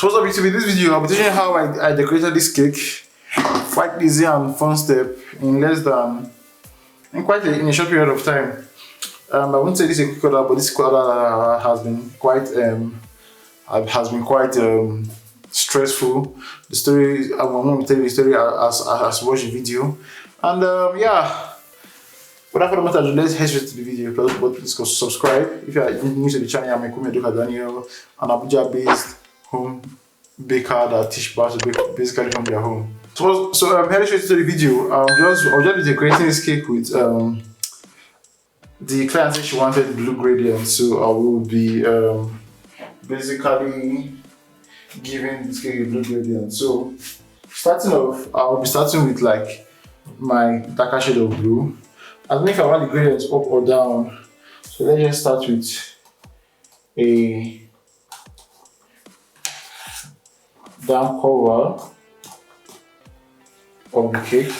So what's up YouTube? In this video, I'll be teaching you how I decorated this cake. Quite easy and fun step in in a short period of time. I wouldn't say this is a quick order, but this quick order has been quite stressful. The story, I'm going to tell you the story as watch the video. And yeah, without further ado, let's head straight to the video. Please go subscribe if you are new to the channel. I'm Ekume Edoka Daniel, an Abuja-based home baker that teach people to basically from their home. So I'm heading straight to the video. I'll just be decorating this cake with the client said she wanted blue gradient, so I will be basically giving this cake a blue gradient. So starting off, I'll be starting with like my darker shade of blue. I don't know if I want the gradients up or down, so let's just start with a down cover of the cake.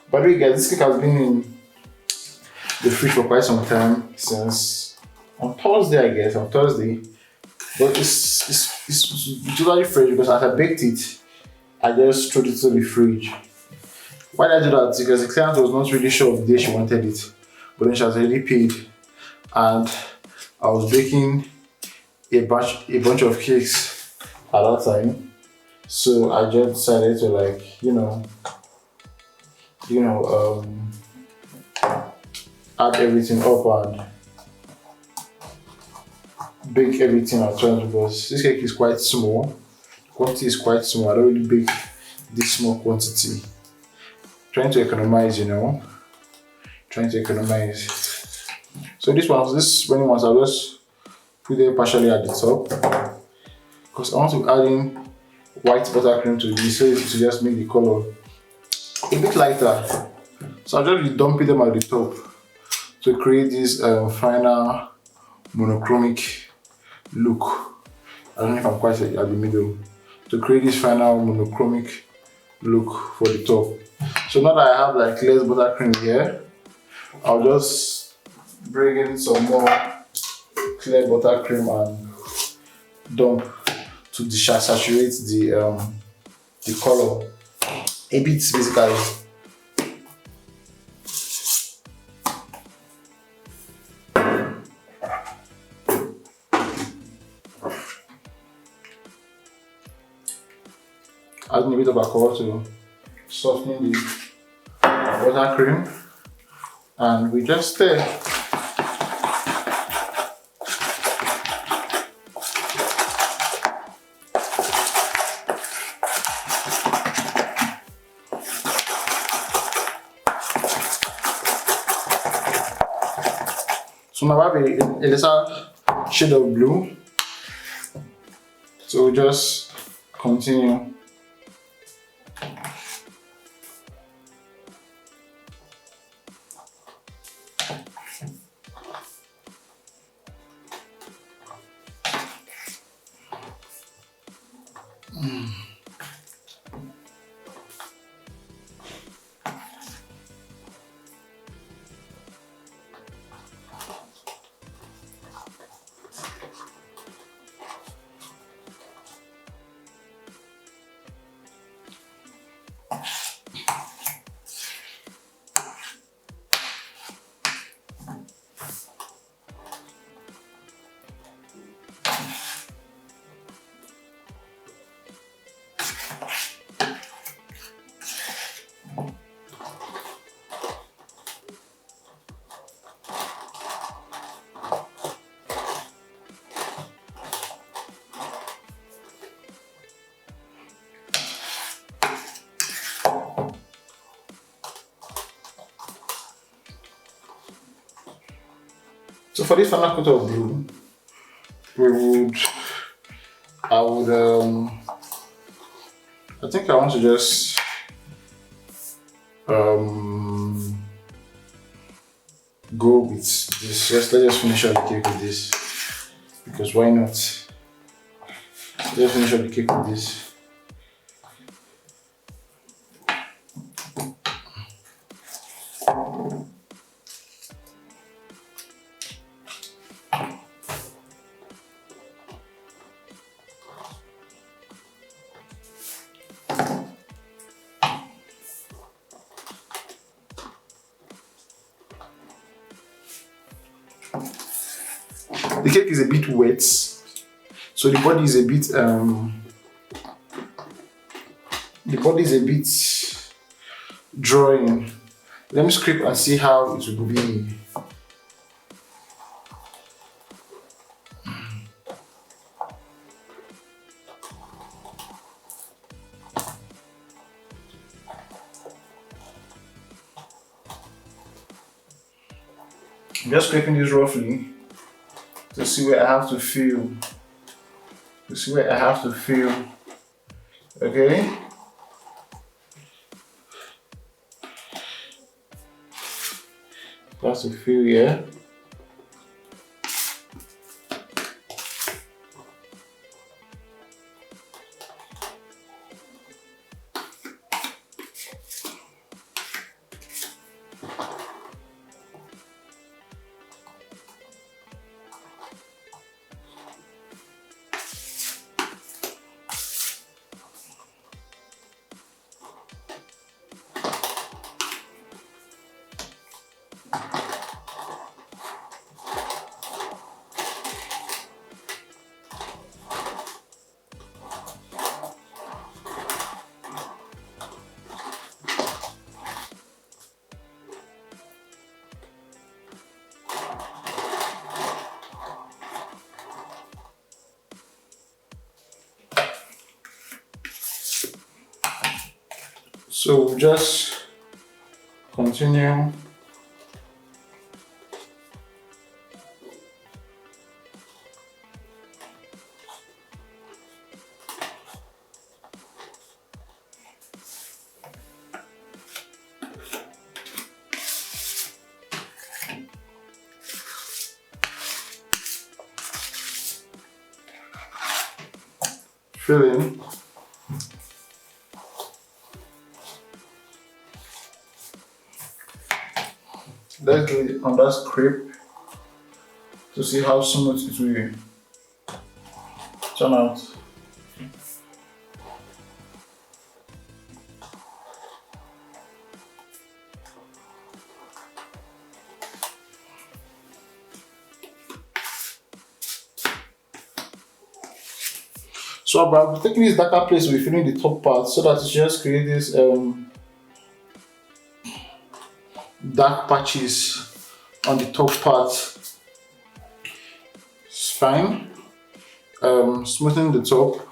By the way guys, this cake has been in the fridge for quite some time, since on Thursday I guess, but it's totally fresh because as I baked it, I just threw it to the fridge. Why did I do that? Because the client was not really sure of the day she wanted it, but then she has already paid, and I was baking a bunch of cakes at that time, so I just decided to add everything up and bake everything at once, because this cake is quite small. The quantity is quite small. I don't really bake this small quantity. Trying to economize. So this burning ones I'll just put them partially at the top, because I want to add in white buttercream to this, so to just make the color a bit lighter. So I'll just be dumping them at the top to create this final monochromic look. I don't know if I'm quite at the middle. To create this final monochromic look for the top. So now that I have like less buttercream here, I'll just bring in some more clear buttercream and dump to desaturate the color a bit basically. Adding a bit of alcohol to soften the buttercream, and we just stir. So now I have a lesser shade of blue, so just continue. So for this final coat of blue, I think I want to just go with this. Let's just finish up the cake with this, because why not? Let's finish up the cake with this. The cake is a bit wet, so the body is a bit drawing. Let me scrape and see how it will be. I'm just scraping this roughly to see where I have to fill. Okay. That's to fill here. So we'll just continue. Filling. Let's do it on that scrape to see how smooth it will turn out. So I'm taking this darker place, we're filling the top part so that it just create this dark patches on the top part. It's fine. Smoothing the top.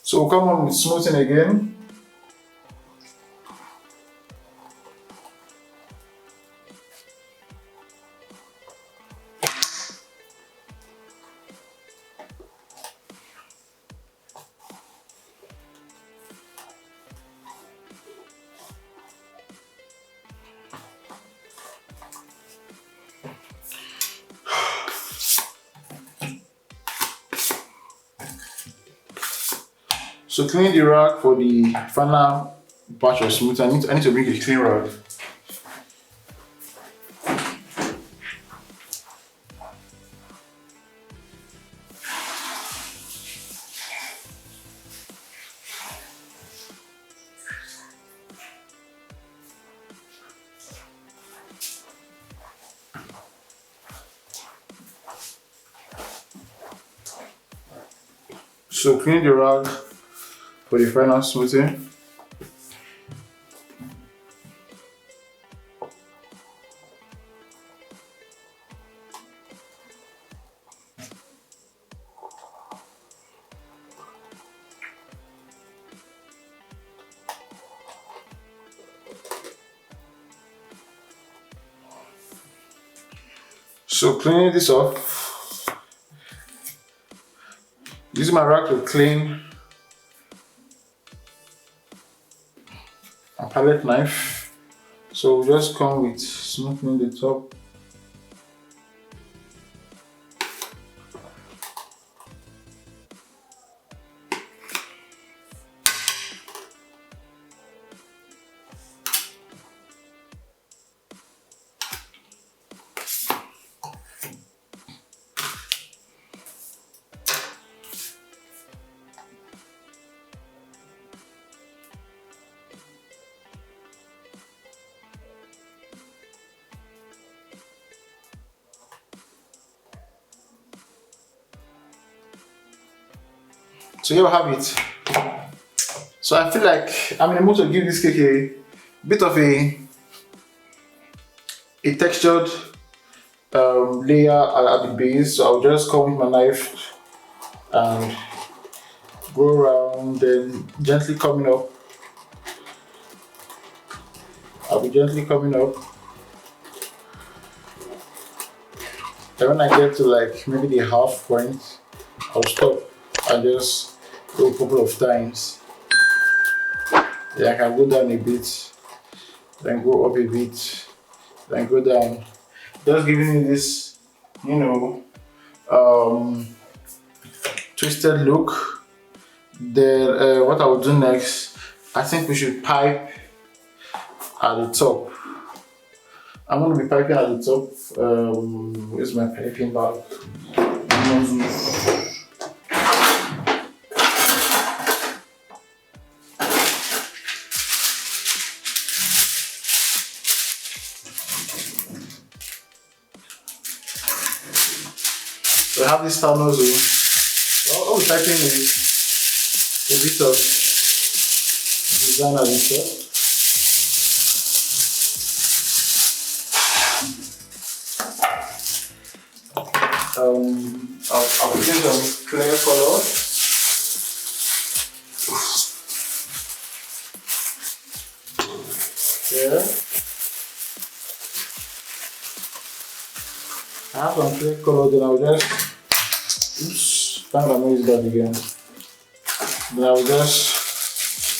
So we'll come on with smoothing again. So clean the rag for the final batch of smooth. I need to bring a clean rag. So clean the rag for the final smoothing. So cleaning this off, Using my rag to clean a palette knife. So we'll just come with smoothing the top. So here we have it. So I feel like I'm in the mood to give this cake a bit of a textured layer at the base. So I'll just come with my knife and go around, then gently coming up. I'll be gently coming up. And when I get to like maybe the half point, I'll stop and just go a couple of times. Then I can go down a bit, then go up a bit, then go down. Just giving me this, you know, twisted look. Then what I will do next, I think we should pipe at the top. I'm going to be piping at the top. Where's my piping bag? So I have this star nozzle. All we're piping is a bit of design at the top. I'll put in some clear color. Yeah. I have some clear color, then I'll just can't use that again. Then I'll just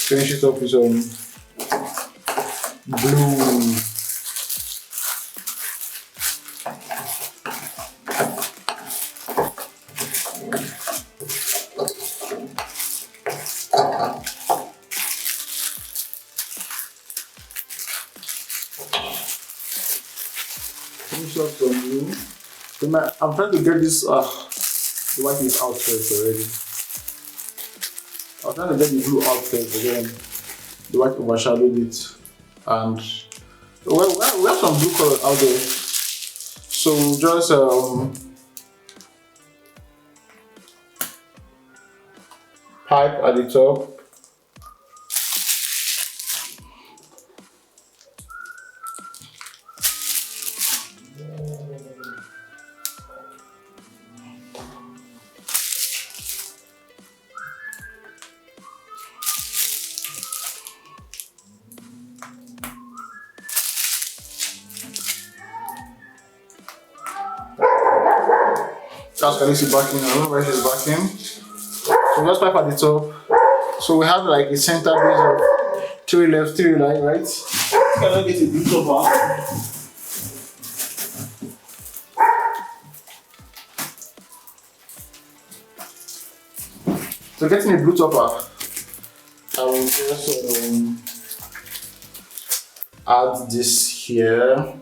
finish it up with some blue. Finish up some blue. I'm trying to get this. The white is out first already. I'm trying to get the blue out first, but then the white overshadowed it. And well, we have some blue colors out there. So just pipe at the top. That's Khaleesi backing. I don't know where she's backing. So just pipe at the top. So we have like a center base of 3 left, 3 right, right? Can I get a bit of her? So getting a blue topper, I will just add this here.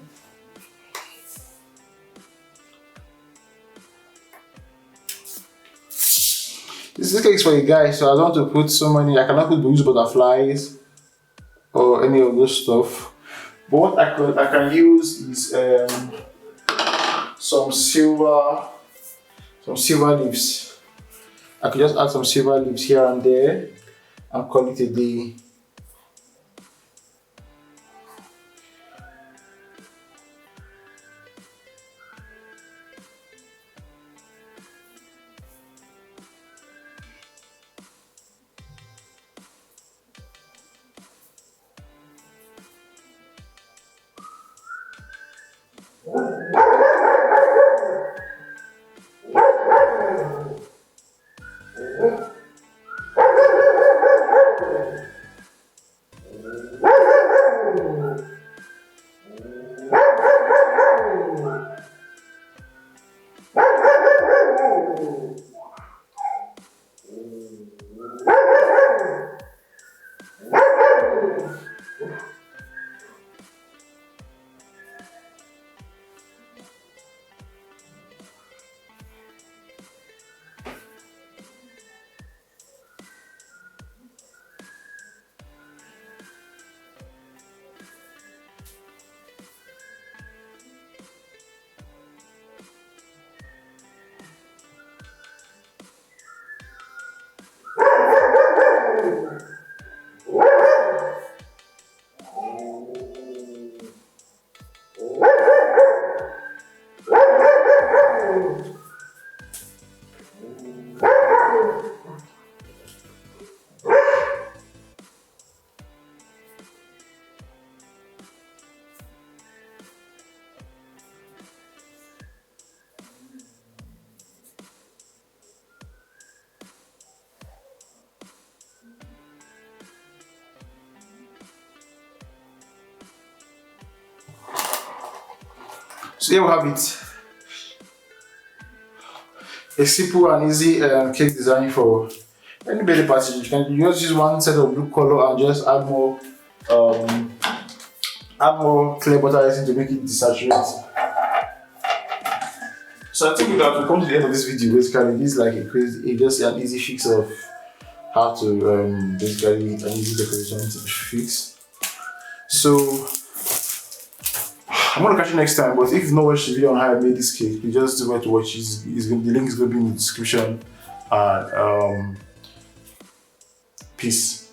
This cake is for a guy, so I don't want to put so many. I cannot put use butterflies or any of those stuff. But what I can use is some silver leaves. I could just add some silver leaves here and there and call it a day. So here we have it. A simple and easy cake design for any birthday party. You can just use one set of blue color and just add more clear butter icing to make it desaturate. So I think that will come to the end of this video. Basically, this is like just an easy fix of how to basically an easy decoration fix. So I'm gonna catch you next time. But if you've not watched the video on how I made this cake, you just do it to watch. The link is gonna be in the description. And peace.